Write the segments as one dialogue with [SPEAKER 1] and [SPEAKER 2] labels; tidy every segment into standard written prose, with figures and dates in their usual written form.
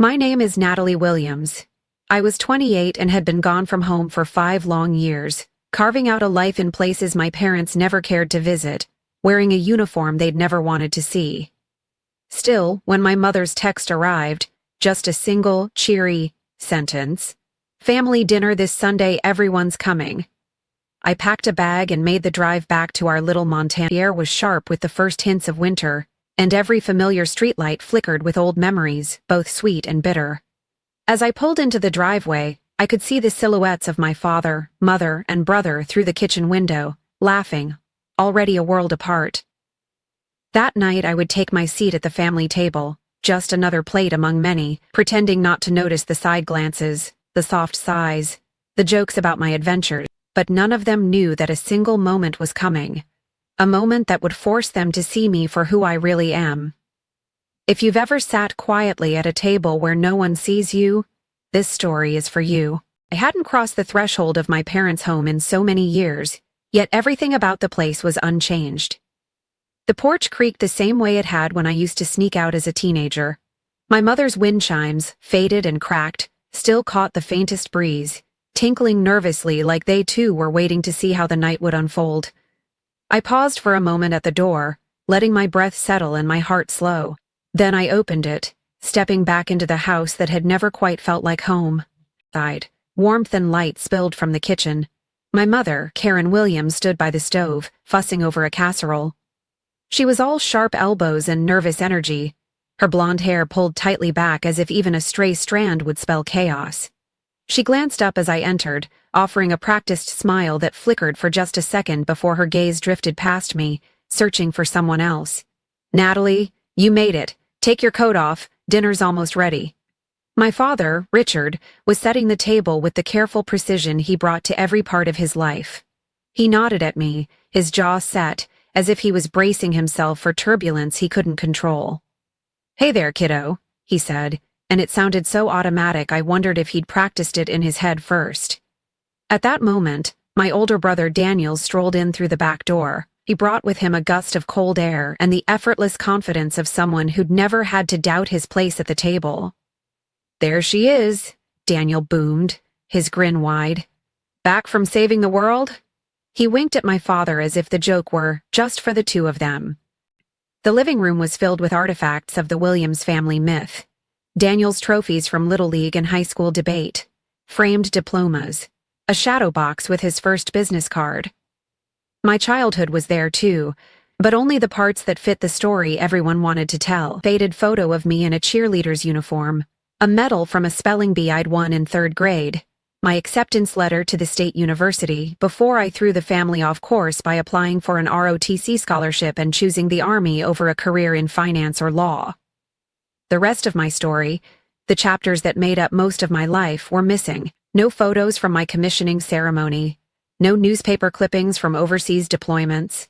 [SPEAKER 1] My name is Natalie Williams. I was 28 and had been gone from home for 5 long years, carving out a life in places my parents never cared to visit, wearing a uniform they'd never wanted to see. Still, when my mother's text arrived, just a single, cheery sentence, "Family dinner this Sunday, everyone's coming," I packed a bag and made the drive back to our little Montana. The air was sharp with the first hints of winter, and every familiar streetlight flickered with old memories, both sweet and bitter. As I pulled into the driveway, I could see the silhouettes of my father, mother, and brother through the kitchen window, laughing, already a world apart. That night I would take my seat at the family table, just another plate among many, pretending not to notice the side glances, the soft sighs, the jokes about my adventures, but none of them knew that a single moment was coming. A moment that would force them to see me for who I really am. If you've ever sat quietly at a table where no one sees you, this story is for you. I hadn't crossed the threshold of my parents' home in so many years, yet everything about the place was unchanged. The porch creaked the same way it had when I used to sneak out as a teenager. My mother's wind chimes, faded and cracked, still caught the faintest breeze, tinkling nervously like they too were waiting to see how the night would unfold. I paused for a moment at the door, letting my breath settle and my heart slow. Then I opened it, stepping back into the house that had never quite felt like home. Warmth and light spilled from the kitchen. My mother, Karen Williams, stood by the stove, fussing over a casserole. She was all sharp elbows and nervous energy, her blonde hair pulled tightly back as if even a stray strand would spell chaos. She glanced up as I entered, offering a practiced smile that flickered for just a second before her gaze drifted past me, searching for someone else. "Natalie, you made it. Take your coat off, dinner's almost ready." My father, Richard, was setting the table with the careful precision he brought to every part of his life. He nodded at me, his jaw set, as if he was bracing himself for turbulence he couldn't control. "Hey there, kiddo," he said, and it sounded so automatic I wondered if he'd practiced it in his head first. At that moment, my older brother Daniel strolled in through the back door. He brought with him a gust of cold air and the effortless confidence of someone who'd never had to doubt his place at the table. "There she is," Daniel boomed, his grin wide. "Back from saving the world?" He winked at my father as if the joke were just for the two of them. The living room was filled with artifacts of the Williams family myth. Daniel's trophies from Little League and high school debate, framed diplomas, a shadow box with his first business card. My childhood was there too, but only the parts that fit the story everyone wanted to tell. A faded photo of me in a cheerleader's uniform, a medal from a spelling bee I'd won in 3rd grade, my acceptance letter to the state university before I threw the family off course by applying for an ROTC scholarship and choosing the Army over a career in finance or law. The rest of my story, the chapters that made up most of my life, were missing. No photos from my commissioning ceremony, no newspaper clippings from overseas deployments,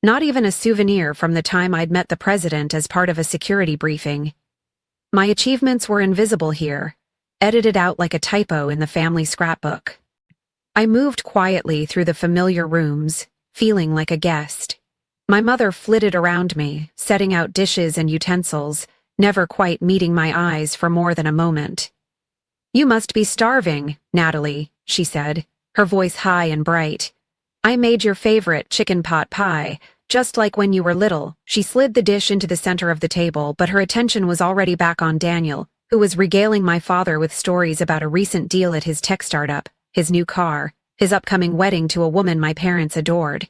[SPEAKER 1] not even a souvenir from the time I'd met the president as part of a security briefing. My achievements were invisible here, edited out like a typo in the family scrapbook. I moved quietly through the familiar rooms, feeling like a guest. My mother flitted around me, setting out dishes and utensils, never quite meeting my eyes for more than a moment. "You must be starving, Natalie," she said, her voice high and bright. "I made your favorite chicken pot pie, just like when you were little." She slid the dish into the center of the table, but her attention was already back on Daniel, who was regaling my father with stories about a recent deal at his tech startup, his new car, his upcoming wedding to a woman my parents adored.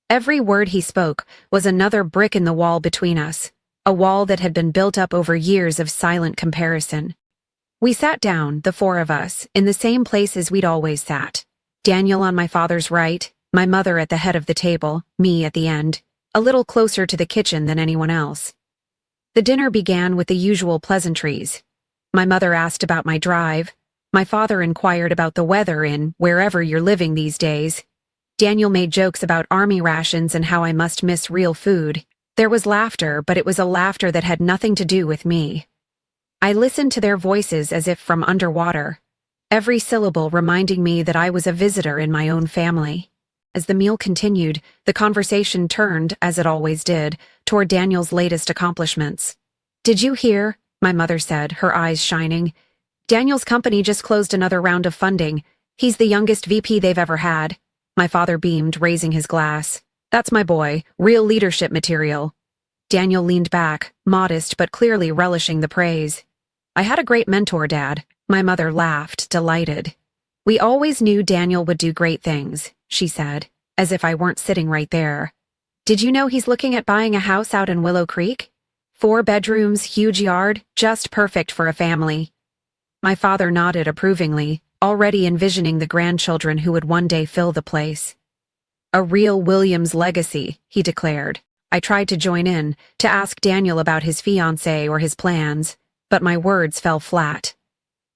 [SPEAKER 1] Every word he spoke was another brick in the wall between us, a wall that had been built up over years of silent comparison. We sat down, the 4 of us, in the same places we'd always sat. Daniel on my father's right, my mother at the head of the table, me at the end, a little closer to the kitchen than anyone else. The dinner began with the usual pleasantries. My mother asked about my drive. My father inquired about the weather in wherever you're living these days. Daniel made jokes about army rations and how I must miss real food. There was laughter, but it was a laughter that had nothing to do with me. I listened to their voices as if from underwater, every syllable reminding me that I was a visitor in my own family. As the meal continued, the conversation turned, as it always did, toward Daniel's latest accomplishments. "Did you hear?" my mother said, her eyes shining. Daniel's company just closed another round of funding. He's the youngest VP they've ever had. My father beamed, raising his glass. That's my boy, real leadership material. Daniel leaned back, modest but clearly relishing the praise. I had a great mentor, Dad. My mother laughed, delighted. We always knew Daniel would do great things, she said, as if I weren't sitting right there. Did you know he's looking at buying a house out in Willow Creek? 4 bedrooms, huge yard, just perfect for a family. My father nodded approvingly, already envisioning the grandchildren who would one day fill the place. A real Williams legacy, he declared. I tried to join in, to ask Daniel about his fiancée or his plans, but my words fell flat.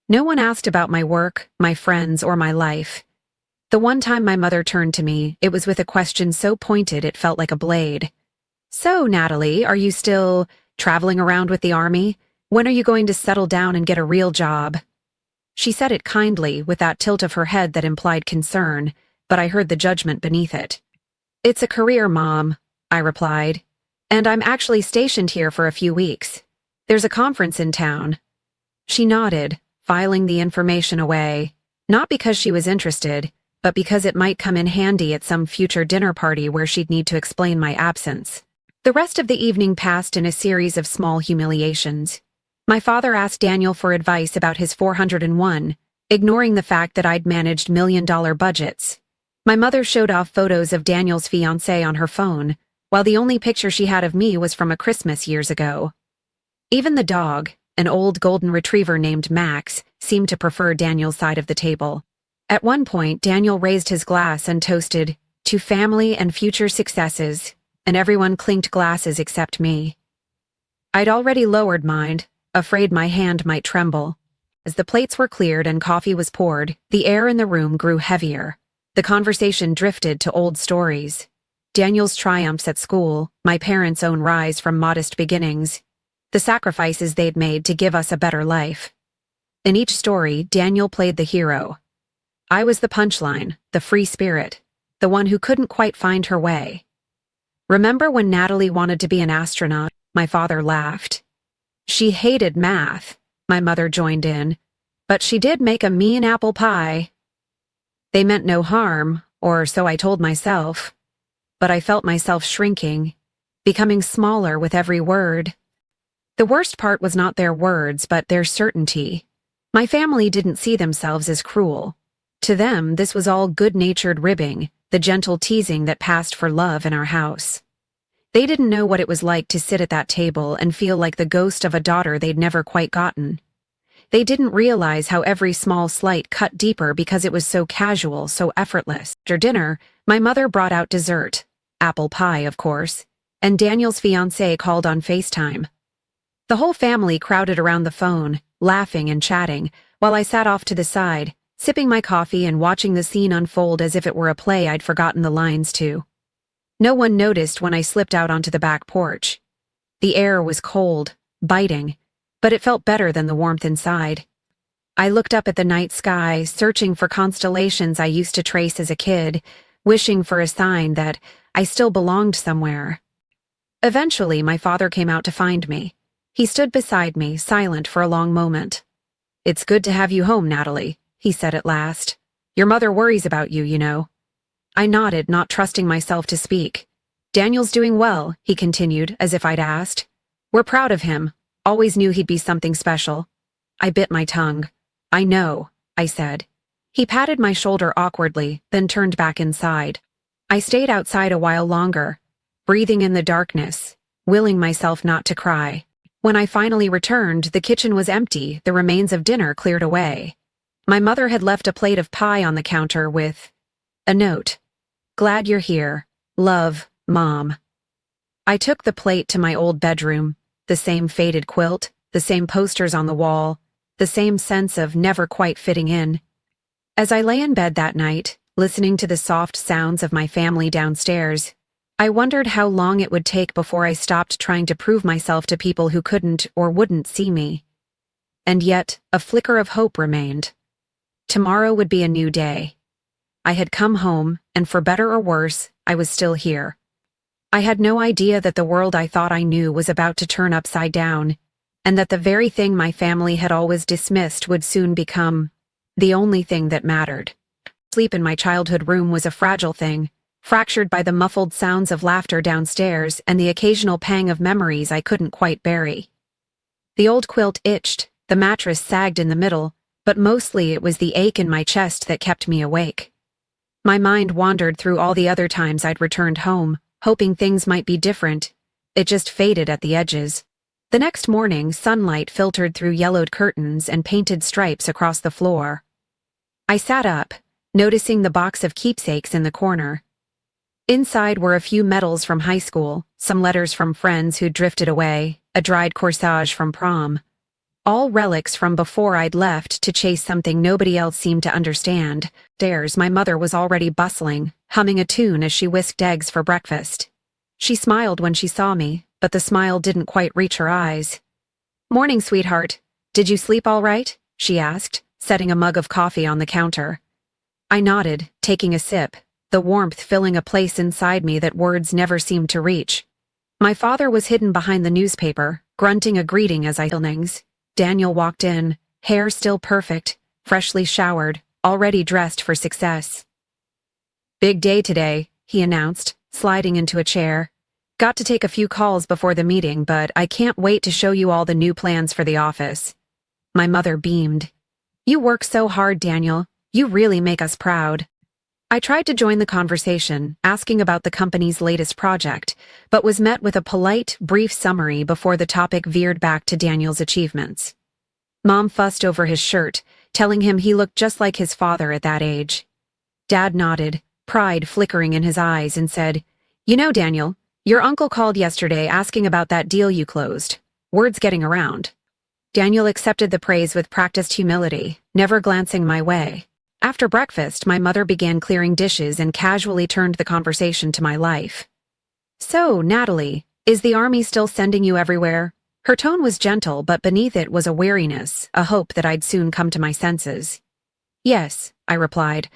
[SPEAKER 1] No one asked about my work, my friends, or my life. The one time my mother turned to me, it was with a question so pointed it felt like a blade. So, Natalie, are you still traveling around with the army? When are you going to settle down and get a real job? She said it kindly, with that tilt of her head that implied concern, but I heard the judgment beneath it. It's a career, Mom, I replied, and I'm actually stationed here for a few weeks. There's a conference in town. She nodded, filing the information away, not because she was interested, but because it might come in handy at some future dinner party where she'd need to explain my absence. The rest of the evening passed in a series of small humiliations. My father asked Daniel for advice about his 401, ignoring the fact that I'd managed million-dollar budgets. My mother showed off photos of Daniel's fiancée on her phone, while the only picture she had of me was from a Christmas years ago. Even the dog, an old golden retriever named Max, seemed to prefer Daniel's side of the table. At one point, Daniel raised his glass and toasted, "To family and future successes," and everyone clinked glasses except me. I'd already lowered mine, afraid my hand might tremble. As the plates were cleared and coffee was poured, the air in the room grew heavier. The conversation drifted to old stories. Daniel's triumphs at school, my parents' own rise from modest beginnings, the sacrifices they'd made to give us a better life. In each story, Daniel played the hero. I was the punchline, the free spirit, the one who couldn't quite find her way. Remember when Natalie wanted to be an astronaut? My father laughed. She hated math, my mother joined in, but she did make a mean apple pie. They meant no harm, or so I told myself, but I felt myself shrinking, becoming smaller with every word. The worst part was not their words, but their certainty. My family didn't see themselves as cruel. To them, this was all good-natured ribbing, the gentle teasing that passed for love in our house. They didn't know what it was like to sit at that table and feel like the ghost of a daughter they'd never quite gotten. They didn't realize how every small slight cut deeper because it was so casual, so effortless. After dinner, my mother brought out dessert, apple pie, of course, and Daniel's fiancée called on FaceTime. The whole family crowded around the phone, laughing and chatting, while I sat off to the side, sipping my coffee and watching the scene unfold as if it were a play I'd forgotten the lines to. No one noticed when I slipped out onto the back porch. The air was cold, biting, but it felt better than the warmth inside. I looked up at the night sky, searching for constellations I used to trace as a kid, wishing for a sign that I still belonged somewhere. Eventually, my father came out to find me. He stood beside me, silent for a long moment. "It's good to have you home, Natalie," he said at last. "Your mother worries about you, you know." I nodded, not trusting myself to speak. "Daniel's doing well," he continued, as if I'd asked. "We're proud of him. Always knew he'd be something special." I bit my tongue. "I know," I said. He patted my shoulder awkwardly, then turned back inside. I stayed outside a while longer, breathing in the darkness, willing myself not to cry. When I finally returned, the kitchen was empty, the remains of dinner cleared away. My mother had left a plate of pie on the counter with a note. "Glad you're here. Love, Mom." I took the plate to my old bedroom, the same faded quilt, the same posters on the wall, the same sense of never quite fitting in. As I lay in bed that night, listening to the soft sounds of my family downstairs, I wondered how long it would take before I stopped trying to prove myself to people who couldn't or wouldn't see me. And yet, a flicker of hope remained. Tomorrow would be a new day. I had come home, and for better or worse, I was still here. I had no idea that the world I thought I knew was about to turn upside down, and that the very thing my family had always dismissed would soon become the only thing that mattered. Sleep in my childhood room was a fragile thing, fractured by the muffled sounds of laughter downstairs and the occasional pang of memories I couldn't quite bury. The old quilt itched, the mattress sagged in the middle, but mostly it was the ache in my chest that kept me awake. My mind wandered through all the other times I'd returned home, hoping things might be different. It just faded at the edges. The next morning, sunlight filtered through yellowed curtains and painted stripes across the floor. I sat up, noticing the box of keepsakes in the corner. Inside were a few medals from high school, some letters from friends who'd drifted away, a dried corsage from prom. All relics from before I'd left to chase something nobody else seemed to understand. Upstairs, my mother was already bustling, humming a tune as she whisked eggs for breakfast. She smiled when she saw me, but the smile didn't quite reach her eyes. "Morning, sweetheart. Did you sleep all right?" she asked, setting a mug of coffee on the counter. I nodded, taking a sip, the warmth filling a place inside me that words never seemed to reach. My father was hidden behind the newspaper, grunting a greeting as I evenings. Daniel walked in, hair still perfect, freshly showered, already dressed for success. "Big day today," he announced, sliding into a chair. "Got to take a few calls before the meeting, but I can't wait to show you all the new plans for the office." My mother beamed. "You work so hard, Daniel. You really make us proud." I tried to join the conversation, asking about the company's latest project, but was met with a polite, brief summary before the topic veered back to Daniel's achievements. Mom fussed over his shirt, telling him he looked just like his father at that age. Dad nodded, pride flickering in his eyes, and said, "You know, Daniel, your uncle called yesterday asking about that deal you closed. Word's getting around." Daniel accepted the praise with practiced humility, never glancing my way. After breakfast, my mother began clearing dishes and casually turned the conversation to my life. "So, Natalie, is the army still sending you everywhere?" Her tone was gentle, but beneath it was a weariness, a hope that I'd soon come to my senses. "Yes," I replied,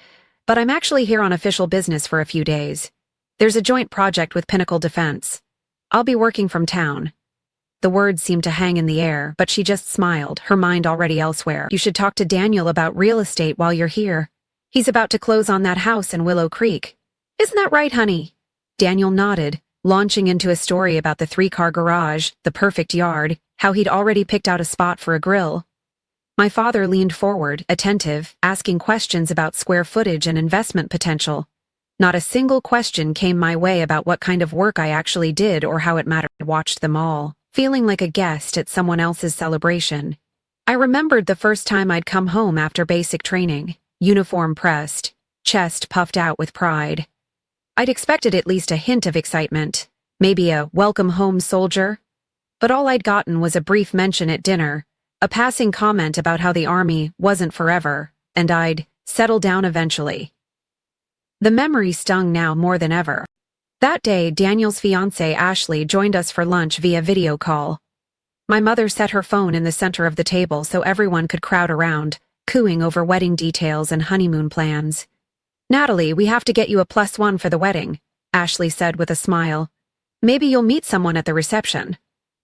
[SPEAKER 1] "but I'm actually here on official business for a few days. There's a joint project with Pinnacle Defense. I'll be working from town." The words seemed to hang in the air, but she just smiled, her mind already elsewhere. "You should talk to Daniel about real estate while you're here. He's about to close on that house in Willow Creek. Isn't that right, honey?" Daniel nodded, launching into a story about the 3-car garage, the perfect yard, how he'd already picked out a spot for a grill. My father leaned forward, attentive, asking questions about square footage and investment potential. Not a single question came my way about what kind of work I actually did or how it mattered. I watched them all, feeling like a guest at someone else's celebration. I remembered the first time I'd come home after basic training, uniform pressed, chest puffed out with pride. I'd expected at least a hint of excitement, maybe a "welcome home, soldier," but all I'd gotten was a brief mention at dinner, a passing comment about how the army wasn't forever, and I'd settle down eventually. The memory stung now more than ever. That day, Daniel's fiancée Ashley joined us for lunch via video call. My mother set her phone in the center of the table so everyone could crowd around, cooing over wedding details and honeymoon plans. "Natalie, we have to get you a +1 for the wedding," Ashley said with a smile. "Maybe you'll meet someone at the reception."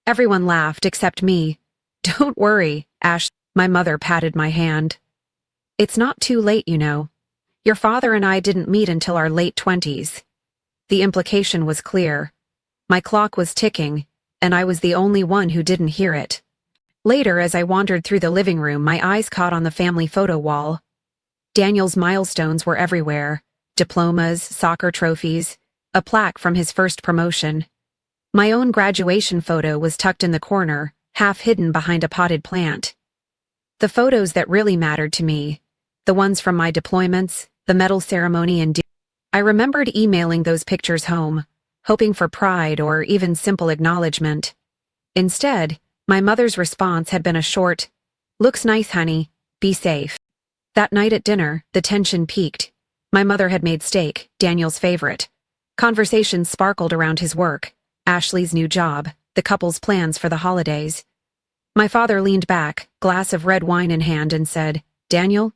[SPEAKER 1] Everyone laughed except me. "Don't worry, Ash," my mother patted my hand. "It's not too late, you know. Your father and I didn't meet until our late 20s. The implication was clear. My clock was ticking, and I was the only one who didn't hear it. Later, as I wandered through the living room, my eyes caught on the family photo wall. Daniel's milestones were everywhere: diplomas, soccer trophies, a plaque from his first promotion. My own graduation photo was tucked in the corner, half hidden behind a potted plant. The photos that really mattered to me, the ones from my deployments, the medal ceremony, and I remembered emailing those pictures home, hoping for pride or even simple acknowledgement. Instead, my mother's response had been a short, "Looks nice, honey. Be safe." That night at dinner, the tension peaked. My mother had made steak, Daniel's favorite. Conversations sparkled around his work, Ashley's new job, the couple's plans for the holidays. My father leaned back, glass of red wine in hand, and said, "Daniel,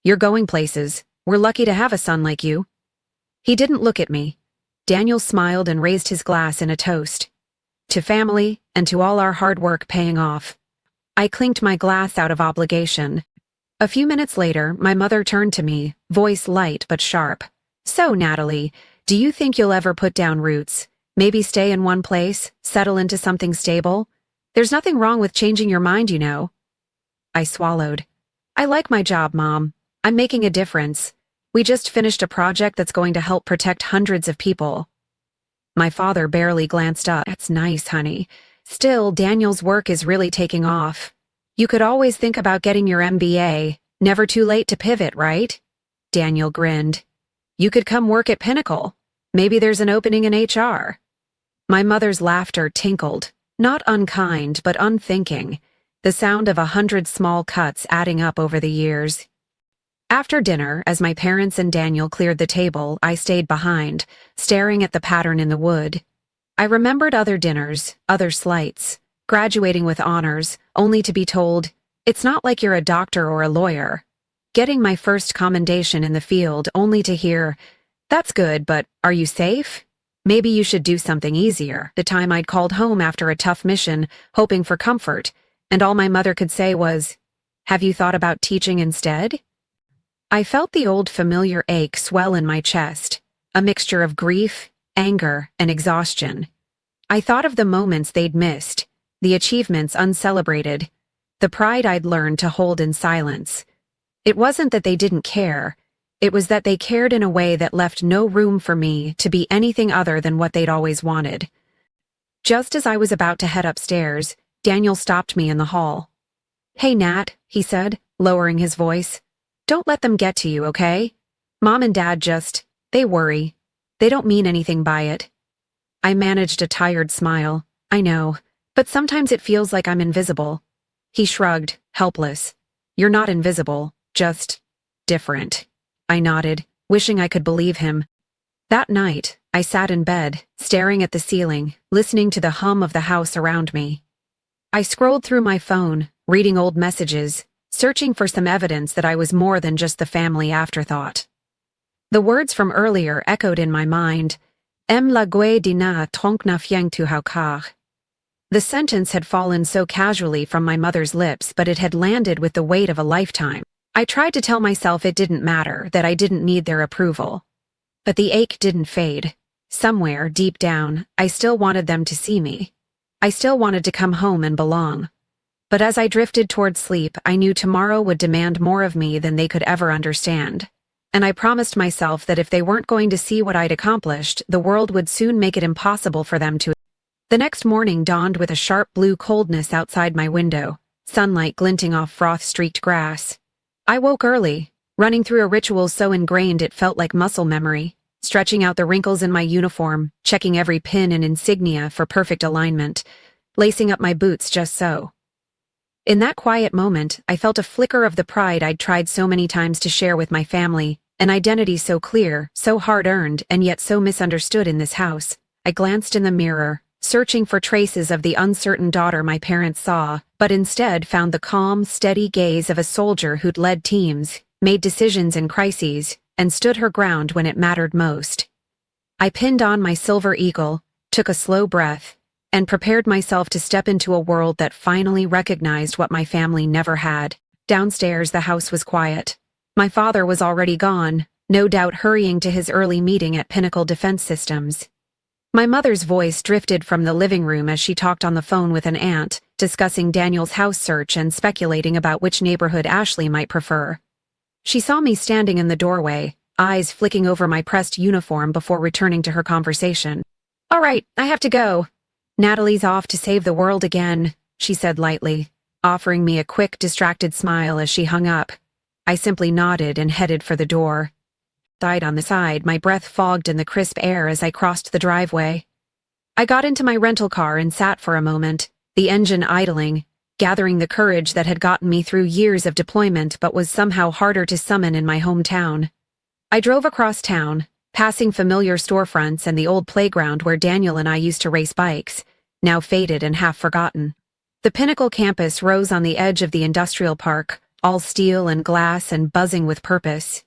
[SPEAKER 1] you're going places. We're lucky to have a son like you." He didn't look at me. Daniel smiled and raised his glass in a toast. "To family, and to all our hard work paying off." I clinked my glass out of obligation. A few minutes later, my mother turned to me, voice light but sharp. So, Natalie, do you think you'll ever put down roots? Maybe stay in one place, settle into something stable? There's nothing wrong with changing your mind, you know. I swallowed. I like my job, Mom. I'm making a difference. We just finished a project that's going to help protect hundreds of people. My father barely glanced up. That's nice, honey. Still, Daniel's work is really taking off. You could always think about getting your MBA. Never too late to pivot, right? Daniel grinned. You could come work at Pinnacle. Maybe there's an opening in HR. My mother's laughter tinkled, not unkind, but unthinking, the sound of 100 small cuts adding up over the years. After dinner, as my parents and Daniel cleared the table, I stayed behind, staring at the pattern in the wood. I remembered other dinners, other slights, graduating with honors, only to be told, "It's not like you're a doctor or a lawyer." Getting my first commendation in the field, only to hear, "That's good, but are you safe? Maybe you should do something easier." The time I'd called home after a tough mission, hoping for comfort, and all my mother could say was, "Have you thought about teaching instead?" I felt the old familiar ache swell in my chest, a mixture of grief, anger, and exhaustion. I thought of the moments they'd missed, the achievements uncelebrated, the pride I'd learned to hold in silence. It wasn't that they didn't care, it was that they cared in a way that left no room for me to be anything other than what they'd always wanted. Just as I was about to head upstairs, Daniel stopped me in the hall. "Hey, Nat," he said, lowering his voice. "Don't let them get to you, okay? Mom and Dad they worry. They don't mean anything by it." I managed a tired smile. "I know, but sometimes it feels like I'm invisible." He shrugged, helpless. "You're not invisible, just different." I nodded, wishing I could believe him. That night, I sat in bed, staring at the ceiling, listening to the hum of the house around me. I scrolled through my phone, reading old messages, searching for some evidence that I was more than just the family afterthought. The words from earlier echoed in my mind, "Em la gue dina tronc na fieng tu hau car." The sentence had fallen so casually from my mother's lips, but it had landed with the weight of a lifetime. I tried to tell myself it didn't matter, that I didn't need their approval. But the ache didn't fade. Somewhere, deep down, I still wanted them to see me. I still wanted to come home and belong. But as I drifted toward sleep, I knew tomorrow would demand more of me than they could ever understand. And I promised myself that if they weren't going to see what I'd accomplished, the world would soon make it impossible for them to. The next morning dawned with a sharp blue coldness outside my window, sunlight glinting off froth-streaked grass. I woke early, running through a ritual so ingrained it felt like muscle memory, stretching out the wrinkles in my uniform, checking every pin and insignia for perfect alignment, lacing up my boots just so. In that quiet moment, I felt a flicker of the pride I'd tried so many times to share with my family, an identity so clear, so hard-earned, and yet so misunderstood in this house. I glanced in the mirror, searching for traces of the uncertain daughter my parents saw, but instead found the calm, steady gaze of a soldier who'd led teams, made decisions in crises, and stood her ground when it mattered most. I pinned on my silver eagle, took a slow breath, and prepared myself to step into a world that finally recognized what my family never had. Downstairs, the house was quiet. My father was already gone, no doubt hurrying to his early meeting at Pinnacle Defense Systems. My mother's voice drifted from the living room as she talked on the phone with an aunt, discussing Daniel's house search and speculating about which neighborhood Ashley might prefer. She saw me standing in the doorway, eyes flicking over my pressed uniform before returning to her conversation. "All right, I have to go. Natalie's off to save the world again," she said lightly, offering me a quick, distracted smile as she hung up. I simply nodded and headed for the door. Died on the side, my breath fogged in the crisp air as I crossed the driveway. I got into my rental car and sat for a moment, the engine idling, gathering the courage that had gotten me through years of deployment but was somehow harder to summon in my hometown. I drove across town, passing familiar storefronts and the old playground where Daniel and I used to race bikes, now faded and half forgotten. The Pinnacle campus rose on the edge of the industrial park, all steel and glass and buzzing with purpose.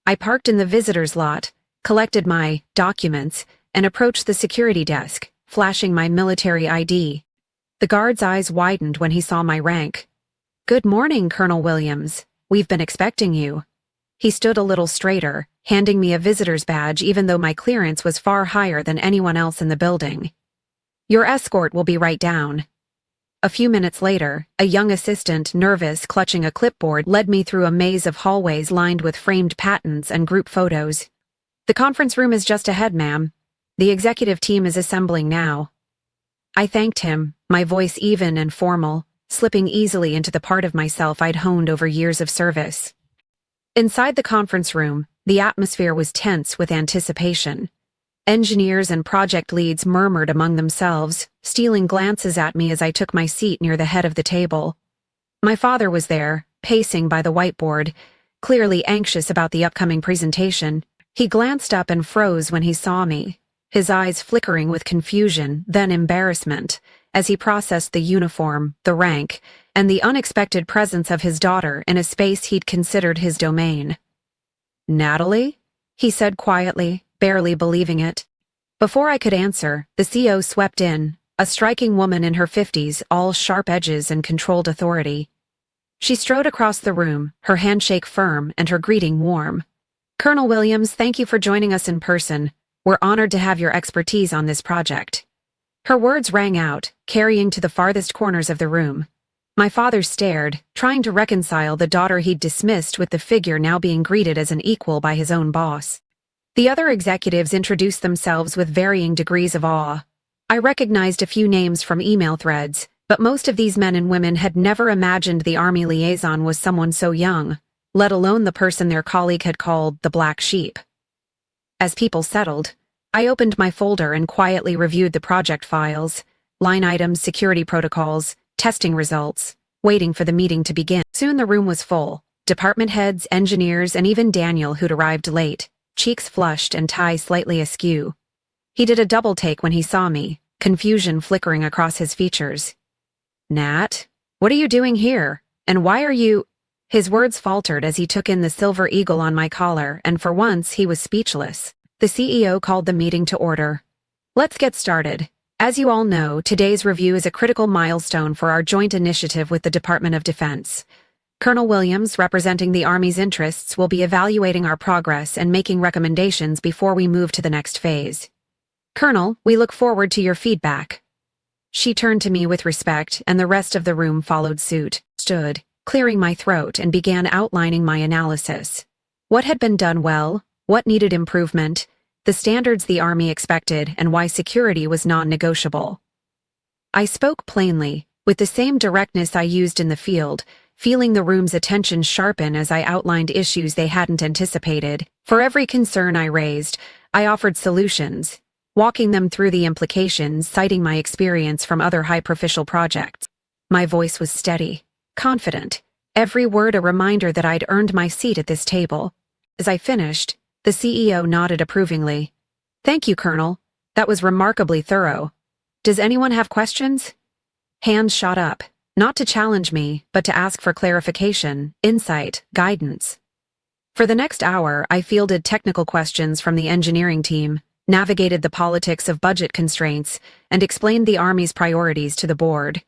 [SPEAKER 1] I parked in the visitor's lot, collected my documents, and approached the security desk, flashing my military ID. The guard's eyes widened when he saw my rank. "Good morning, Colonel Williams. We've been expecting you." He stood a little straighter, handing me a visitor's badge even though my clearance was far higher than anyone else in the building. "Your escort will be right down." A few minutes later, a young assistant, nervous, clutching a clipboard, led me through a maze of hallways lined with framed patents and group photos. "The conference room is just ahead, ma'am. The executive team is assembling now." I thanked him, my voice even and formal, slipping easily into the part of myself I'd honed over years of service. Inside the conference room, the atmosphere was tense with anticipation. Engineers and project leads murmured among themselves, stealing glances at me as I took my seat near the head of the table. My father was there, pacing by the whiteboard, clearly anxious about the upcoming presentation. He glanced up and froze when he saw me, his eyes flickering with confusion, then embarrassment, as he processed the uniform, the rank, and the unexpected presence of his daughter in a space he'd considered his domain. "Natalie?" he said quietly, barely believing it. Before I could answer, the CO swept in, a striking woman in her 50s, all sharp edges and controlled authority. She strode across the room, her handshake firm and her greeting warm. "Colonel Williams, thank you for joining us in person. We're honored to have your expertise on this project." Her words rang out, carrying to the farthest corners of the room. My father stared, trying to reconcile the daughter he'd dismissed with the figure now being greeted as an equal by his own boss. The other executives introduced themselves with varying degrees of awe. I recognized a few names from email threads, but most of these men and women had never imagined the Army liaison was someone so young, let alone the person their colleague had called the black sheep. As people settled, I opened my folder and quietly reviewed the project files, line items, security protocols, testing results, waiting for the meeting to begin. Soon the room was full, department heads, engineers, and even Daniel, who'd arrived late, cheeks flushed and tie slightly askew. He did a double take when he saw me, confusion flickering across his features. "Nat, what are you doing here? And why are you—" His words faltered as he took in the silver eagle on my collar, and for once he was speechless. The CEO called the meeting to order. "Let's get started. As you all know, today's review is a critical milestone for our joint initiative with the Department of Defense. Colonel Williams, representing the Army's interests, will be evaluating our progress and making recommendations before we move to the next phase. Colonel, we look forward to your feedback." She turned to me with respect, and the rest of the room followed suit, stood, clearing my throat, and began outlining my analysis. What had been done well, what needed improvement, the standards the Army expected, and why security was non-negotiable. I spoke plainly, with the same directness I used in the field, feeling the room's attention sharpen as I outlined issues they hadn't anticipated. For every concern I raised, I offered solutions, walking them through the implications, citing my experience from other high-profile projects. My voice was steady, confident, every word a reminder that I'd earned my seat at this table. As I finished, the CEO nodded approvingly. "Thank you, Colonel. That was remarkably thorough. Does anyone have questions?" Hands shot up, not to challenge me, but to ask for clarification, insight, guidance. For the next hour, I fielded technical questions from the engineering team, navigated the politics of budget constraints, and explained the Army's priorities to the board.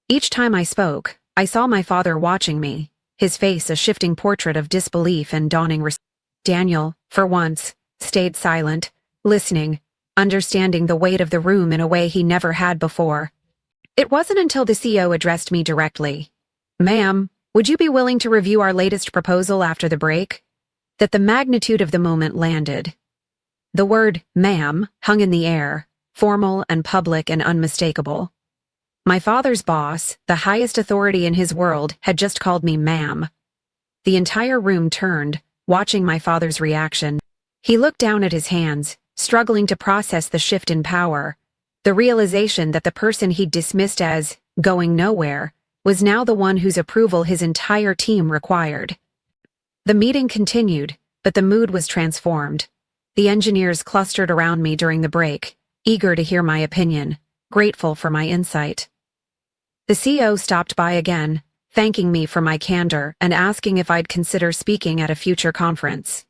[SPEAKER 1] Each time I spoke, I saw my father watching me, his face a shifting portrait of disbelief and dawning respect. Daniel, for once, stayed silent, listening, understanding the weight of the room in a way he never had before. It wasn't until the CEO addressed me directly, "Ma'am, would you be willing to review our latest proposal after the break?" that the magnitude of the moment landed. The word "ma'am" hung in the air, formal and public and unmistakable. My father's boss, the highest authority in his world, had just called me ma'am. The entire room turned, watching my father's reaction. He looked down at his hands, struggling to process the shift in power. The realization that the person he'd dismissed as going nowhere was now the one whose approval his entire team required. The meeting continued, but the mood was transformed. The engineers clustered around me during the break, eager to hear my opinion, grateful for my insight. The CEO stopped by again, thanking me for my candor and asking if I'd consider speaking at a future conference.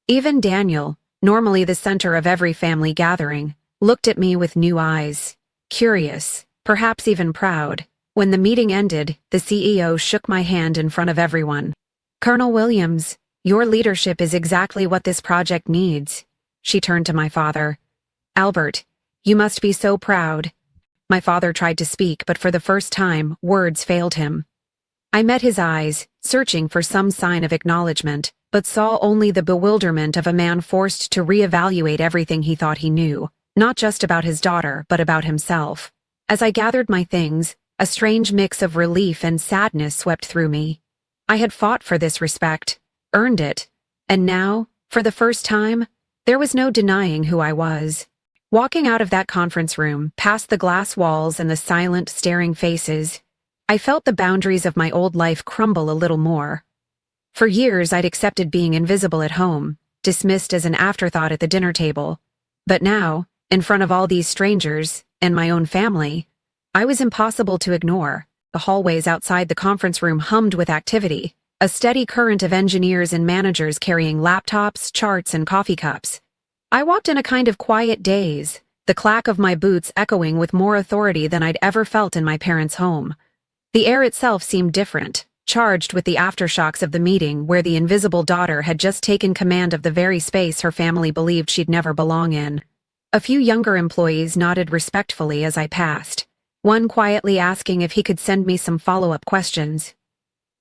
[SPEAKER 1] Even Daniel, normally the center of every family gathering, looked at me with new eyes, curious, perhaps even proud. When the meeting ended, the CEO shook my hand in front of everyone. "Colonel Williams, your leadership is exactly what this project needs." She turned to my father. "Albert, you must be so proud." My father tried to speak, but for the first time, words failed him. I met his eyes, searching for some sign of acknowledgement, but saw only the bewilderment of a man forced to reevaluate everything he thought he knew, not just about his daughter, but about himself. As I gathered my things, a strange mix of relief and sadness swept through me. I had fought for this respect, earned it, and now, for the first time, there was no denying who I was. Walking out of that conference room, past the glass walls and the silent, staring faces, I felt the boundaries of my old life crumble a little more. For years, I'd accepted being invisible at home, dismissed as an afterthought at the dinner table. But now, in front of all these strangers, and my own family, I was impossible to ignore. The hallways outside the conference room hummed with activity, a steady current of engineers and managers carrying laptops, charts, and coffee cups. I walked in a kind of quiet daze, the clack of my boots echoing with more authority than I'd ever felt in my parents' home. The air itself seemed different, charged with the aftershocks of the meeting where the invisible daughter had just taken command of the very space her family believed she'd never belong in. A few younger employees nodded respectfully as I passed, one quietly asking if he could send me some follow-up questions.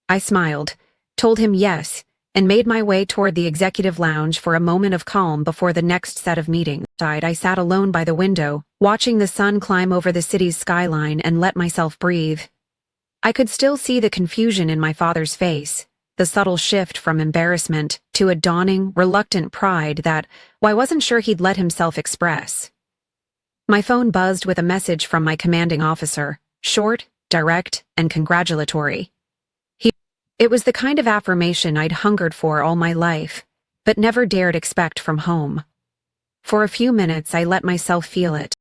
[SPEAKER 1] I smiled, told him yes, and made my way toward the executive lounge for a moment of calm before the next set of meetings. I sat alone by the window, watching the sun climb over the city's skyline and let myself breathe. I could still see the confusion in my father's face, the subtle shift from embarrassment to a dawning, reluctant pride that, well, I wasn't sure he'd let himself express. My phone buzzed with a message from my commanding officer, short, direct, and congratulatory. It was the kind of affirmation I'd hungered for all my life, but never dared expect from home. For a few minutes, I let myself feel it.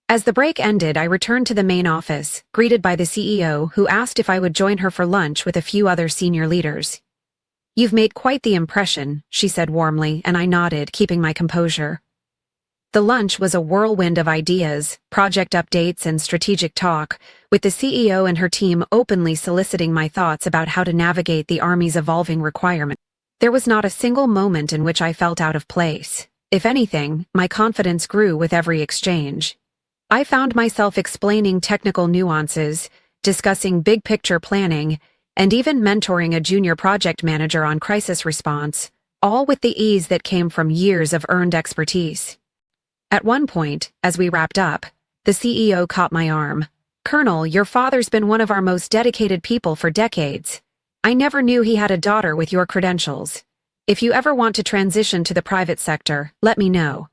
[SPEAKER 1] As the break ended, I returned to the main office, greeted by the CEO, who asked if I would join her for lunch with a few other senior leaders. "You've made quite the impression," she said warmly, and I nodded, keeping my composure. The lunch was a whirlwind of ideas, project updates, and strategic talk, with the CEO and her team openly soliciting my thoughts about how to navigate the Army's evolving requirements. There was not a single moment in which I felt out of place. If anything, my confidence grew with every exchange. I found myself explaining technical nuances, discussing big-picture planning, and even mentoring a junior project manager on crisis response, all with the ease that came from years of earned expertise. At one point, as we wrapped up, the CEO caught my arm. "Colonel, your father's been one of our most dedicated people for decades. I never knew he had a daughter with your credentials. If you ever want to transition to the private sector, let me know.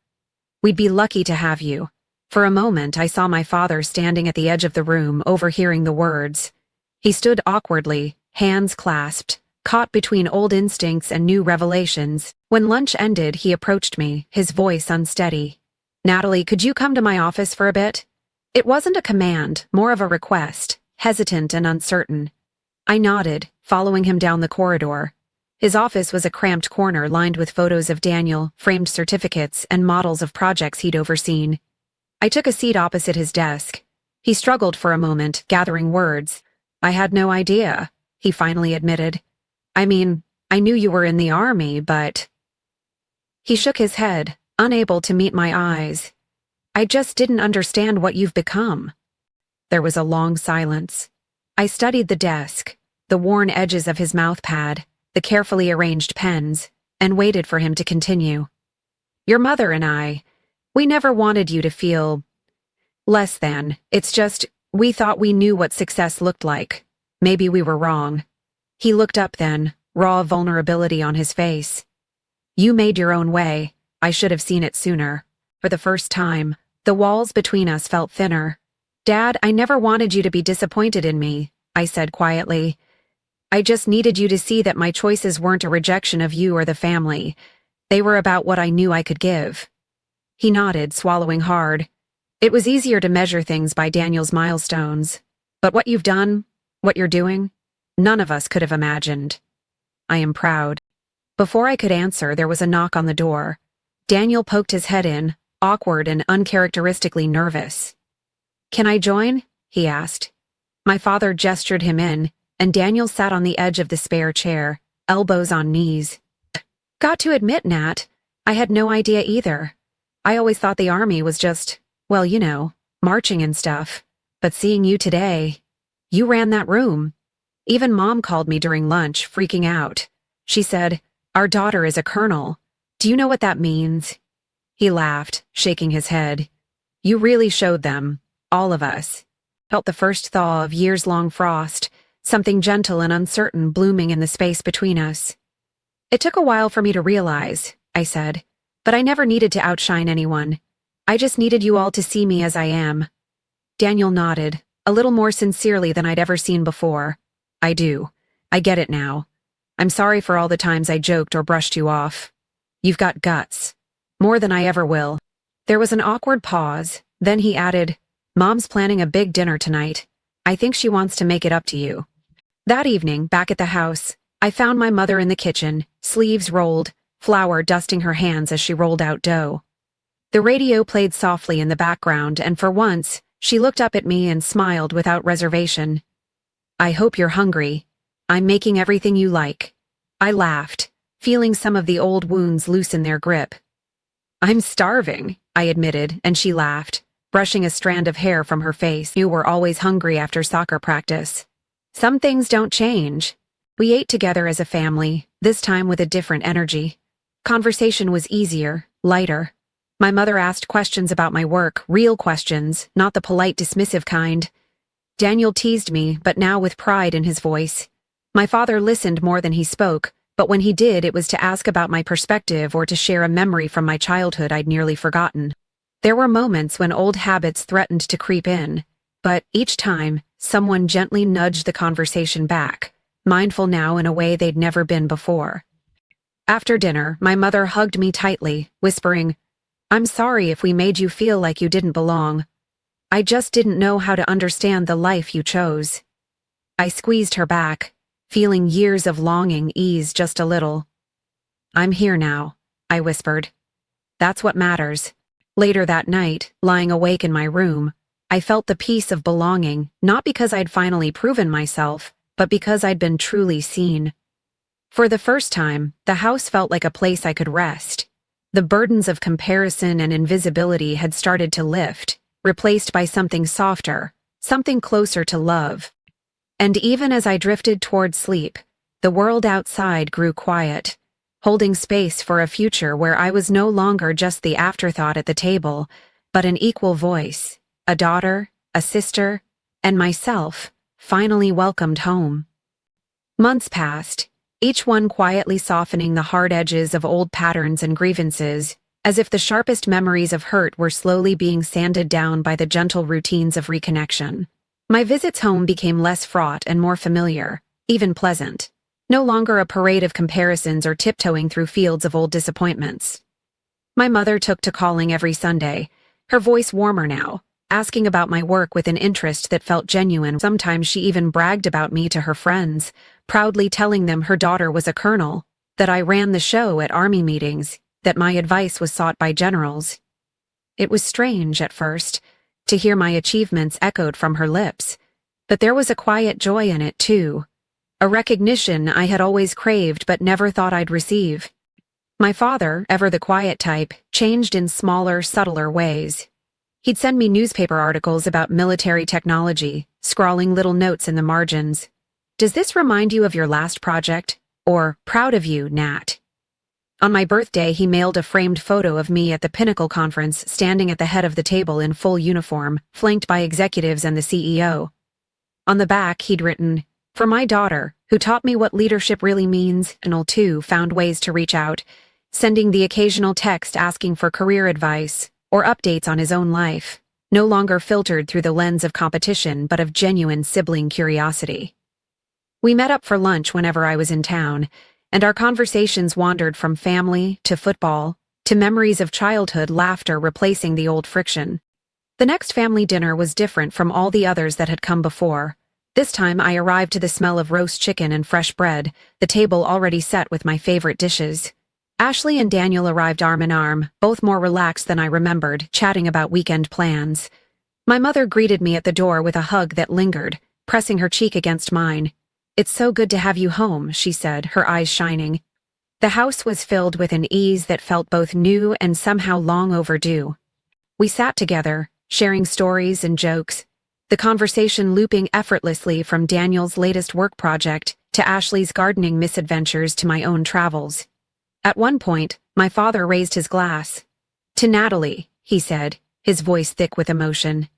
[SPEAKER 1] We'd be lucky to have you." For a moment, I saw my father standing at the edge of the room, overhearing the words. He stood awkwardly, hands clasped, caught between old instincts and new revelations. When lunch ended, he approached me, his voice unsteady. "Natalie, could you come to my office for a bit?" It wasn't a command, more of a request, hesitant and uncertain. I nodded, following him down the corridor. His office was a cramped corner lined with photos of Daniel, framed certificates, and models of projects he'd overseen. I took a seat opposite his desk. He struggled for a moment, gathering words. "I had no idea," he finally admitted. "I mean, I knew you were in the Army, but—" He shook his head, unable to meet my eyes. "I just didn't understand what you've become." There was a long silence. I studied the desk, the worn edges of his mouthpad, the carefully arranged pens, and waited for him to continue. "Your mother and we never wanted you to feel less than. It's just, we thought we knew what success looked like. Maybe we were wrong." He looked up then, raw vulnerability on his face. "You made your own way. I should have seen it sooner." For the first time, the walls between us felt thinner. "Dad, I never wanted you to be disappointed in me," I said quietly. "I just needed you to see that my choices weren't a rejection of you or the family. They were about what I knew I could give." He nodded, swallowing hard. "It was easier to measure things by Daniel's milestones. But what you've done, what you're doing, none of us could have imagined. I am proud." Before I could answer, there was a knock on the door. Daniel poked his head in, awkward and uncharacteristically nervous. "Can I join?" he asked. My father gestured him in, and Daniel sat on the edge of the spare chair, elbows on knees. Got to admit, Nat, I had no idea either. I always thought the army was just, well, you know, marching and stuff. But seeing you today, you ran that room. Even Mom called me during lunch, freaking out. She said, "Our daughter is a colonel. Do you know what that means?" He laughed, shaking his head. You really showed them, all of us. Felt the first thaw of years-long frost, something gentle and uncertain blooming in the space between us. It took a while for me to realize, I said, but I never needed to outshine anyone. I just needed you all to see me as I am. Daniel nodded, a little more sincerely than I'd ever seen before. I do. I get it now. I'm sorry for all the times I joked or brushed you off. You've got guts. More than I ever will. There was an awkward pause, then he added, Mom's planning a big dinner tonight. I think she wants to make it up to you. That evening, back at the house, I found my mother in the kitchen, sleeves rolled, flour dusting her hands as she rolled out dough. The radio played softly in the background, and for once, she looked up at me and smiled without reservation. I hope you're hungry. I'm making everything you like. I laughed, feeling some of the old wounds loosen their grip. I'm starving, I admitted, and she laughed, brushing a strand of hair from her face. You were always hungry after soccer practice. Some things don't change. We ate together as a family, this time with a different energy. Conversation was easier, lighter. My mother asked questions about my work, real questions, not the polite, dismissive kind. Daniel teased me, but now with pride in his voice. My father listened more than he spoke, but when he did, it was to ask about my perspective or to share a memory from my childhood I'd nearly forgotten. There were moments when old habits threatened to creep in, but each time, someone gently nudged the conversation back, mindful now in a way they'd never been before. After dinner, my mother hugged me tightly, whispering, I'm sorry if we made you feel like you didn't belong. I just didn't know how to understand the life you chose. I squeezed her back, feeling years of longing ease just a little. I'm here now, I whispered. That's what matters. Later that night, lying awake in my room, I felt the peace of belonging, not because I'd finally proven myself, but because I'd been truly seen. For the first time, the house felt like a place I could rest. The burdens of comparison and invisibility had started to lift, replaced by something softer, something closer to love. And even as I drifted toward sleep, the world outside grew quiet, holding space for a future where I was no longer just the afterthought at the table, but an equal voice, a daughter, a sister, and myself, finally welcomed home. Months passed, each one quietly softening the hard edges of old patterns and grievances, as if the sharpest memories of hurt were slowly being sanded down by the gentle routines of reconnection. My visits home became less fraught and more familiar, even pleasant. No longer a parade of comparisons or tiptoeing through fields of old disappointments. My mother took to calling every Sunday, her voice warmer now, asking about my work with an interest that felt genuine. Sometimes she even bragged about me to her friends, proudly telling them her daughter was a colonel, that I ran the show at army meetings, that my advice was sought by generals. It was strange at first, to hear my achievements echoed from her lips, but there was a quiet joy in it too, a recognition I had always craved but never thought I'd receive. My father, ever the quiet type, changed in smaller, subtler ways. He'd send me newspaper articles about military technology, scrawling little notes in the margins. Does this remind you of your last project? Or, proud of you, Nat. On my birthday, he mailed a framed photo of me at the Pinnacle Conference standing at the head of the table in full uniform, flanked by executives and the CEO. On the back, he'd written, For my daughter, who taught me what leadership really means, and too found ways to reach out, sending the occasional text asking for career advice or updates on his own life, no longer filtered through the lens of competition but of genuine sibling curiosity. We met up for lunch whenever I was in town, and our conversations wandered from family to football to memories of childhood laughter replacing the old friction. The next family dinner was different from all the others that had come before. This time I arrived to the smell of roast chicken and fresh bread, the table already set with my favorite dishes. Ashley and Daniel arrived arm in arm, both more relaxed than I remembered, chatting about weekend plans. My mother greeted me at the door with a hug that lingered, pressing her cheek against mine. "It's so good to have you home," she said, her eyes shining. The house was filled with an ease that felt both new and somehow long overdue. We sat together, sharing stories and jokes, the conversation looping effortlessly from Daniel's latest work project to Ashley's gardening misadventures to my own travels. At one point, my father raised his glass. "To Natalie," he said, his voice thick with emotion,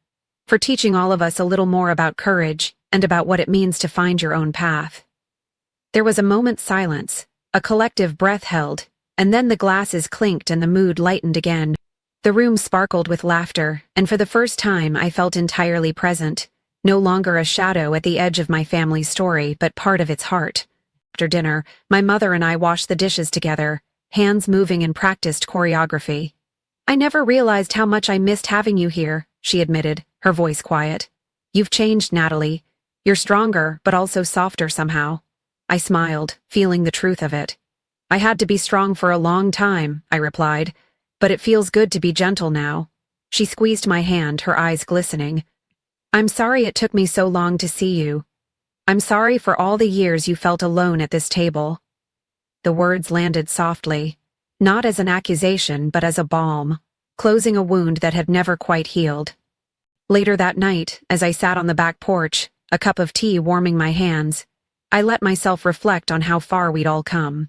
[SPEAKER 1] "for teaching all of us a little more about courage and about what it means to find your own path." There was a moment's silence, a collective breath held, and then the glasses clinked and the mood lightened again. The room sparkled with laughter, and for the first time I felt entirely present, no longer a shadow at the edge of my family's story, but part of its heart. After dinner, my mother and I washed the dishes together, hands moving in practiced choreography. "I never realized how much I missed having you here," she admitted, her voice quiet. "You've changed, Natalie. You're stronger, but also softer somehow." I smiled, feeling the truth of it. "I had to be strong for a long time," I replied, "but it feels good to be gentle now." She squeezed my hand, her eyes glistening. "I'm sorry it took me so long to see you. I'm sorry for all the years you felt alone at this table." The words landed softly, not as an accusation but as a balm, closing a wound that had never quite healed. Later that night, as I sat on the back porch, a cup of tea warming my hands, I let myself reflect on how far we'd all come.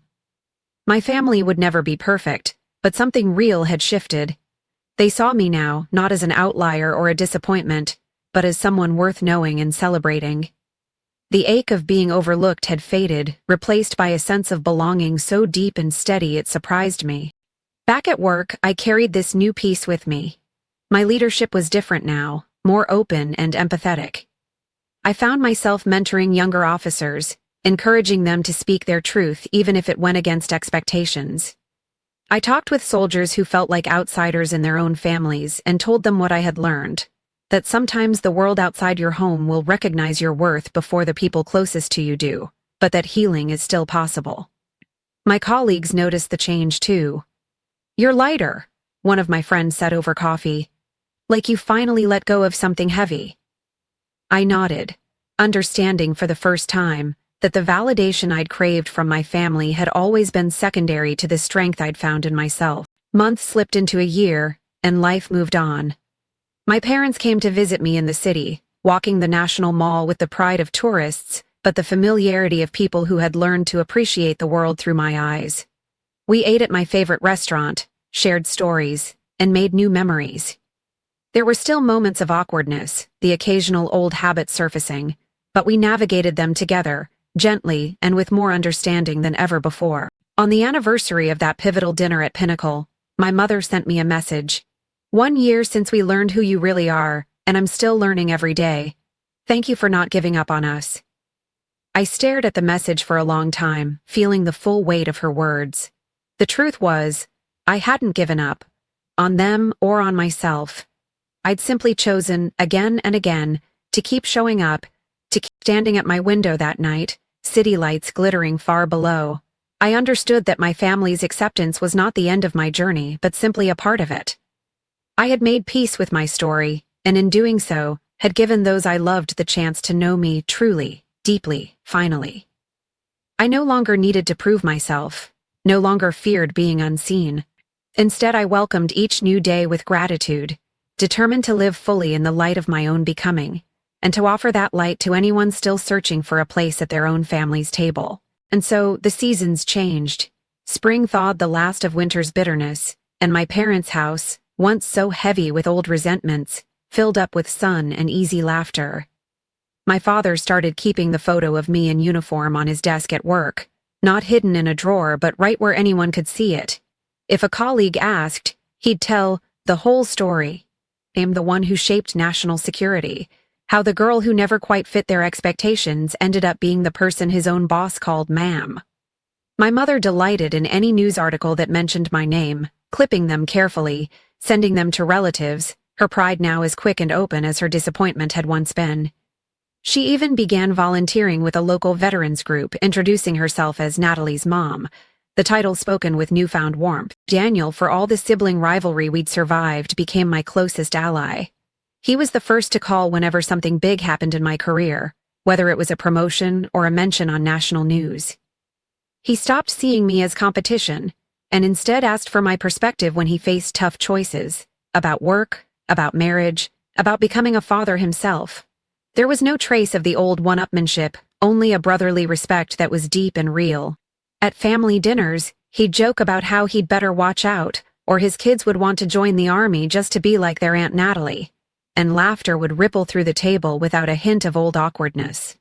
[SPEAKER 1] My family would never be perfect, but something real had shifted. They saw me now, not as an outlier or a disappointment, but as someone worth knowing and celebrating. The ache of being overlooked had faded, replaced by a sense of belonging so deep and steady it surprised me. Back at work, I carried this new piece with me. My leadership was different now, more open and empathetic. I found myself mentoring younger officers, encouraging them to speak their truth even if it went against expectations. I talked with soldiers who felt like outsiders in their own families and told them what I had learned, that sometimes the world outside your home will recognize your worth before the people closest to you do, but that healing is still possible. My colleagues noticed the change too. "You're lighter," one of my friends said over coffee. "Like you finally let go of something heavy." I nodded, understanding for the first time that the validation I'd craved from my family had always been secondary to the strength I'd found in myself. Months slipped into a year, and life moved on. My parents came to visit me in the city, walking the National Mall with the pride of tourists, but the familiarity of people who had learned to appreciate the world through my eyes. We ate at my favorite restaurant, shared stories, and made new memories. There were still moments of awkwardness, the occasional old habit surfacing, but we navigated them together, gently and with more understanding than ever before. On the anniversary of that pivotal dinner at Pinnacle, my mother sent me a message. "1 year since we learned who you really are, and I'm still learning every day. Thank you for not giving up on us." I stared at the message for a long time, feeling the full weight of her words. The truth was, I hadn't given up, on them or on myself. I'd simply chosen, again and again, to keep showing up, to keep standing at my window that night, city lights glittering far below. I understood that my family's acceptance was not the end of my journey, but simply a part of it. I had made peace with my story, and in doing so, had given those I loved the chance to know me truly, deeply, finally. I no longer needed to prove myself, no longer feared being unseen. Instead, I welcomed each new day with gratitude, determined to live fully in the light of my own becoming, and to offer that light to anyone still searching for a place at their own family's table. And so, the seasons changed. Spring thawed the last of winter's bitterness, and my parents' house, once so heavy with old resentments, filled up with sun and easy laughter. My father started keeping the photo of me in uniform on his desk at work, not hidden in a drawer but right where anyone could see it. If a colleague asked, he'd tell the whole story. I'm the one who shaped national security, how the girl who never quite fit their expectations ended up being the person his own boss called ma'am. My mother delighted in any news article that mentioned my name, clipping them carefully, sending them to relatives, her pride now as quick and open as her disappointment had once been. She even began volunteering with a local veterans group, introducing herself as Natalie's mom, the title spoken with newfound warmth. Daniel, for all the sibling rivalry we'd survived, became my closest ally. He was the first to call whenever something big happened in my career, whether it was a promotion or a mention on national news. He stopped seeing me as competition, and instead asked for my perspective when he faced tough choices, about work, about marriage, about becoming a father himself. There was no trace of the old one-upmanship, only a brotherly respect that was deep and real. At family dinners, he'd joke about how he'd better watch out, or his kids would want to join the army just to be like their Aunt Natalie. And laughter would ripple through the table without a hint of old awkwardness.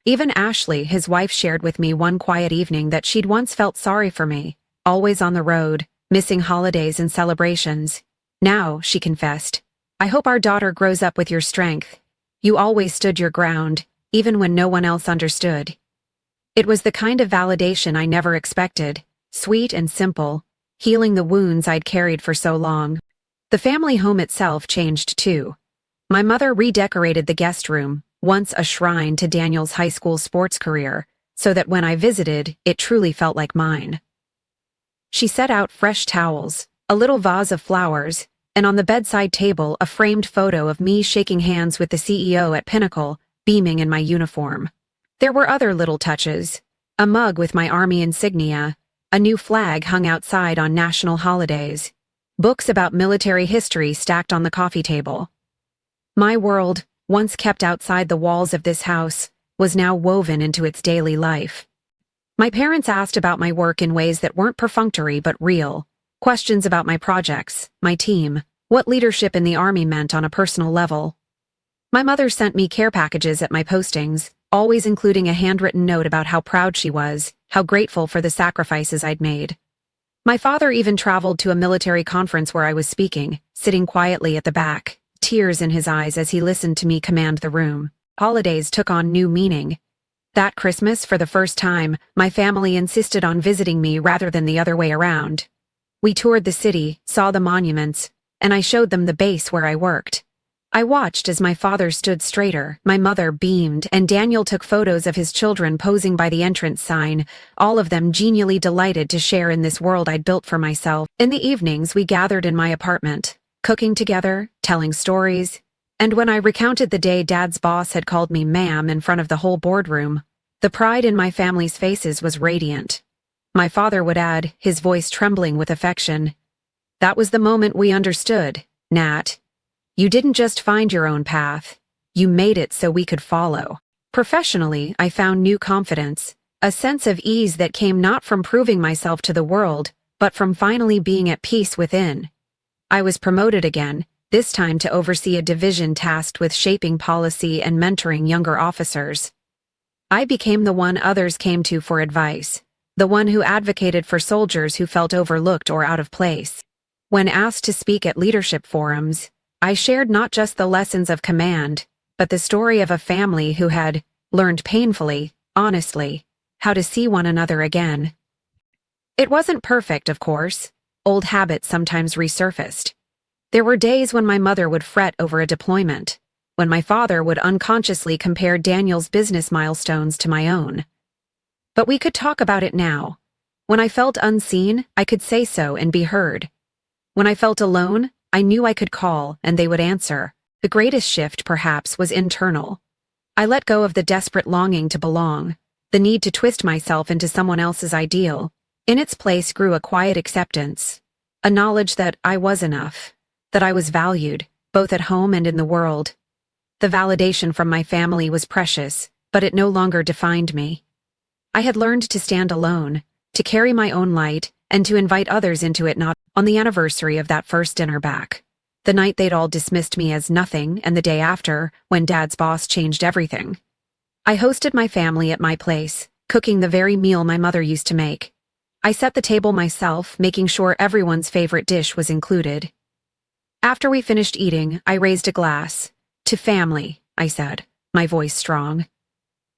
[SPEAKER 1] Even Ashley, his wife, shared with me one quiet evening that she'd once felt sorry for me, always on the road, missing holidays and celebrations. Now, she confessed, I hope our daughter grows up with your strength. You always stood your ground, even when no one else understood. It was the kind of validation I never expected, sweet and simple, healing the wounds I'd carried for so long. The family home itself changed too. My mother redecorated the guest room, once a shrine to Daniel's high school sports career, so that when I visited, it truly felt like mine. She set out fresh towels, a little vase of flowers, and on the bedside table a framed photo of me shaking hands with the CEO at Pinnacle, beaming in my uniform. There were other little touches, a mug with my Army insignia, a new flag hung outside on national holidays, books about military history stacked on the coffee table. My world, once kept outside the walls of this house, was now woven into its daily life. My parents asked about my work in ways that weren't perfunctory but real. Questions about my projects, my team, what leadership in the Army meant on a personal level. My mother sent me care packages at my postings, always including a handwritten note about how proud she was, how grateful for the sacrifices I'd made. My father even traveled to a military conference where I was speaking, sitting quietly at the back, tears in his eyes as he listened to me command the room. Holidays took on new meaning. That Christmas, for the first time, my family insisted on visiting me rather than the other way around. We toured the city, saw the monuments, and I showed them the base where I worked. I watched as my father stood straighter, my mother beamed, and Daniel took photos of his children posing by the entrance sign, all of them genially delighted to share in this world I'd built for myself. In the evenings, we gathered in my apartment, cooking together, telling stories, and when I recounted the day Dad's boss had called me ma'am in front of the whole boardroom, the pride in my family's faces was radiant. My father would add, his voice trembling with affection, "That was the moment we understood, Nat. You didn't just find your own path, you made it so we could follow." Professionally, I found new confidence, a sense of ease that came not from proving myself to the world, but from finally being at peace within. I was promoted again, this time to oversee a division tasked with shaping policy and mentoring younger officers. I became the one others came to for advice, the one who advocated for soldiers who felt overlooked or out of place. When asked to speak at leadership forums, I shared not just the lessons of command, but the story of a family who had learned painfully, honestly, how to see one another again. It wasn't perfect, of course. Old habits sometimes resurfaced. There were days when my mother would fret over a deployment, when my father would unconsciously compare Daniel's business milestones to my own. But we could talk about it now. When I felt unseen, I could say so and be heard. When I felt alone, I knew I could call and they would answer. The greatest shift, perhaps, was internal. I let go of the desperate longing to belong, the need to twist myself into someone else's ideal. In its place grew a quiet acceptance, a knowledge that I was enough, that I was valued, both at home and in the world. The validation from my family was precious, but it no longer defined me. I had learned to stand alone, to carry my own light, and to invite others into it. Not on the anniversary of that first dinner back, the night they'd all dismissed me as nothing, and the day after, when Dad's boss changed everything. I hosted my family at my place, cooking the very meal my mother used to make. I set the table myself, making sure everyone's favorite dish was included. After we finished eating, I raised a glass. "To family," I said, my voice strong.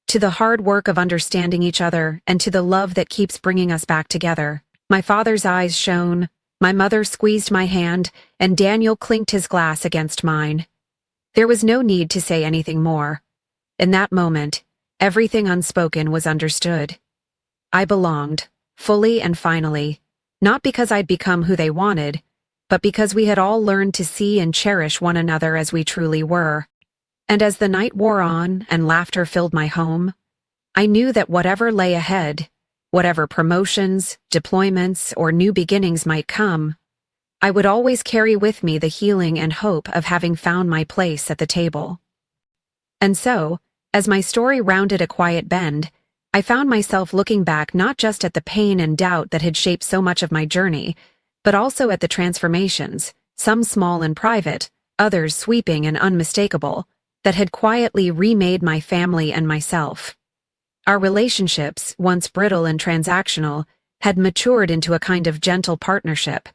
[SPEAKER 1] "To the hard work of understanding each other, and to the love that keeps bringing us back together." My father's eyes shone, my mother squeezed my hand, and Daniel clinked his glass against mine. There was no need to say anything more. In that moment, everything unspoken was understood. I belonged, fully and finally, not because I'd become who they wanted, but because we had all learned to see and cherish one another as we truly were. And as the night wore on and laughter filled my home, I knew that whatever lay ahead, whatever promotions, deployments, or new beginnings might come, I would always carry with me the healing and hope of having found my place at the table. And so, as my story rounded a quiet bend, I found myself looking back not just at the pain and doubt that had shaped so much of my journey, but also at the transformations, some small and private, others sweeping and unmistakable, that had quietly remade my family and myself. Our relationships, once brittle and transactional, had matured into a kind of gentle partnership.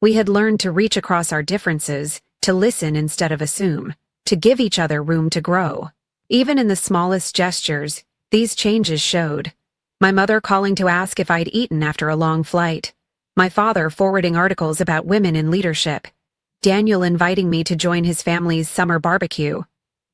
[SPEAKER 1] We had learned to reach across our differences, to listen instead of assume, to give each other room to grow. Even in the smallest gestures, these changes showed. My mother calling to ask if I'd eaten after a long flight. My father forwarding articles about women in leadership. Daniel inviting me to join his family's summer barbecue.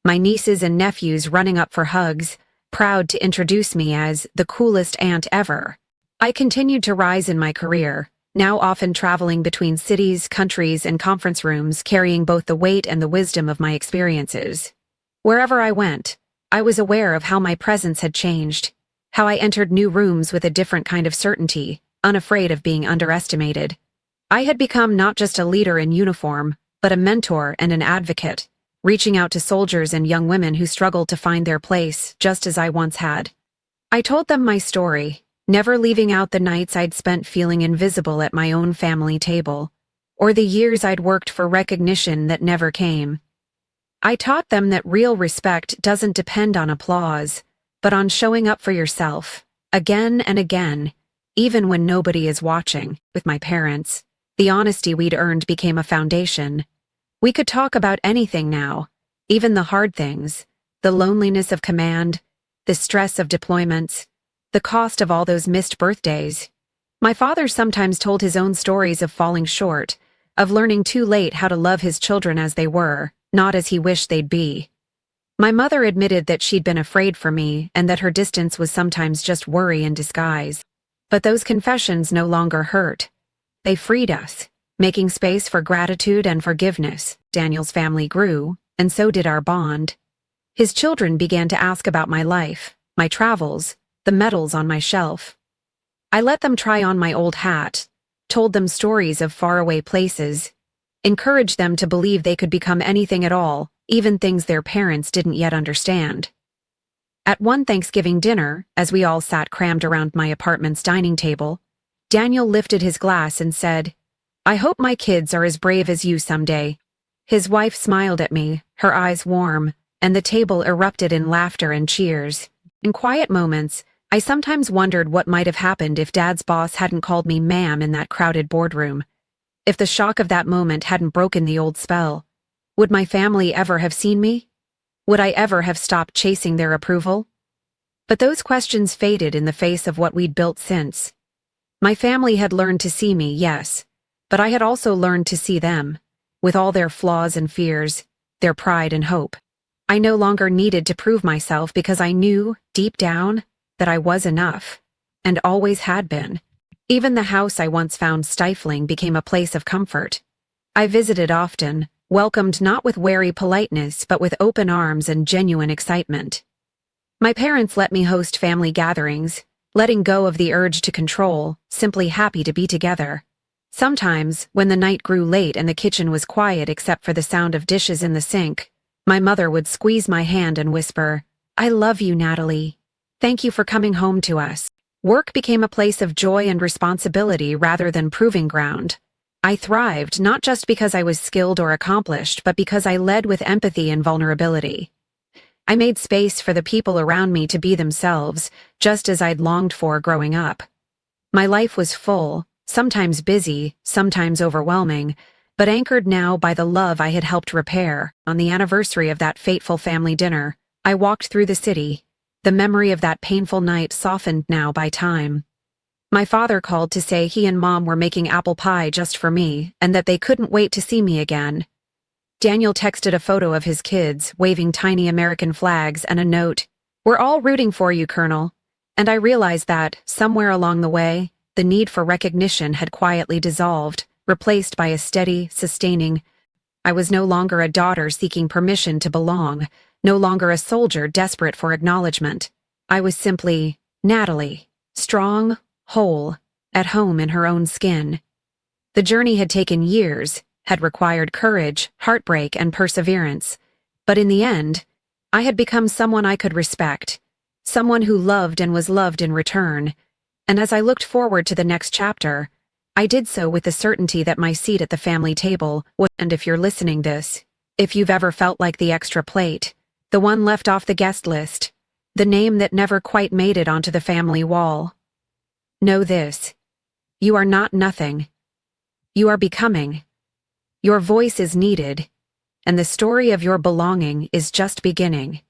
[SPEAKER 1] My nieces and nephews running up for hugs, proud to introduce me as the coolest aunt ever. I continued to rise in my career, now often traveling between cities, countries, and conference rooms, carrying both the weight and the wisdom of my experiences. Wherever I went, I was aware of how my presence had changed, how I entered new rooms with a different kind of certainty, unafraid of being underestimated. I had become not just a leader in uniform, but a mentor and an advocate, reaching out to soldiers and young women who struggled to find their place, just as I once had. I told them my story, never leaving out the nights I'd spent feeling invisible at my own family table, or the years I'd worked for recognition that never came. I taught them that real respect doesn't depend on applause, but on showing up for yourself, again and again, even when nobody is watching. With my parents, the honesty we'd earned became a foundation. We could talk about anything now, even the hard things, the loneliness of command, the stress of deployments, the cost of all those missed birthdays. My father sometimes told his own stories of falling short, of learning too late how to love his children as they were, not as he wished they'd be. My mother admitted that she'd been afraid for me and that her distance was sometimes just worry in disguise. But those confessions no longer hurt. They freed us, making space for gratitude and forgiveness. Daniel's family grew, and so did our bond. His children began to ask about my life, my travels, the medals on my shelf. I let them try on my old hat, told them stories of faraway places, encouraged them to believe they could become anything at all, even things their parents didn't yet understand. At one Thanksgiving dinner, as we all sat crammed around my apartment's dining table, Daniel lifted his glass and said, "I hope my kids are as brave as you someday." His wife smiled at me, her eyes warm, and the table erupted in laughter and cheers. In quiet moments, I sometimes wondered what might have happened if Dad's boss hadn't called me ma'am in that crowded boardroom. If the shock of that moment hadn't broken the old spell, would my family ever have seen me? Would I ever have stopped chasing their approval? But those questions faded in the face of what we'd built since. My family had learned to see me, yes, but I had also learned to see them, with all their flaws and fears, their pride and hope. I no longer needed to prove myself because I knew, deep down, that I was enough, and always had been. Even the house I once found stifling became a place of comfort. I visited often, welcomed not with wary politeness but with open arms and genuine excitement. My parents let me host family gatherings, letting go of the urge to control, simply happy to be together. Sometimes, when the night grew late and the kitchen was quiet except for the sound of dishes in the sink, my mother would squeeze my hand and whisper, "I love you, Natalie. Thank you for coming home to us." Work became a place of joy and responsibility rather than proving ground. I thrived not just because I was skilled or accomplished, but because I led with empathy and vulnerability. I made space for the people around me to be themselves, just as I'd longed for growing up. My life was full, sometimes busy, sometimes overwhelming, but anchored now by the love I had helped repair. On the anniversary of that fateful family dinner, I walked through the city, the memory of that painful night softened now by time. My father called to say he and Mom were making apple pie just for me, and that they couldn't wait to see me again. Daniel texted a photo of his kids, waving tiny American flags and a note, "We're all rooting for you, Colonel." And I realized that, somewhere along the way, the need for recognition had quietly dissolved, replaced by a steady, sustaining. I was no longer a daughter seeking permission to belong, no longer a soldier desperate for acknowledgement. I was simply Natalie, strong, whole, at home in her own skin. The journey had taken years, had required courage, heartbreak, and perseverance. But in the end, I had become someone I could respect, someone who loved and was loved in return. And as I looked forward to the next chapter, I did so with the certainty that my seat at the family table would. And if you're listening this, if you've ever felt like the extra plate, the one left off the guest list, the name that never quite made it onto the family wall, know this: you are not nothing. You are becoming. Your voice is needed, and the story of your belonging is just beginning.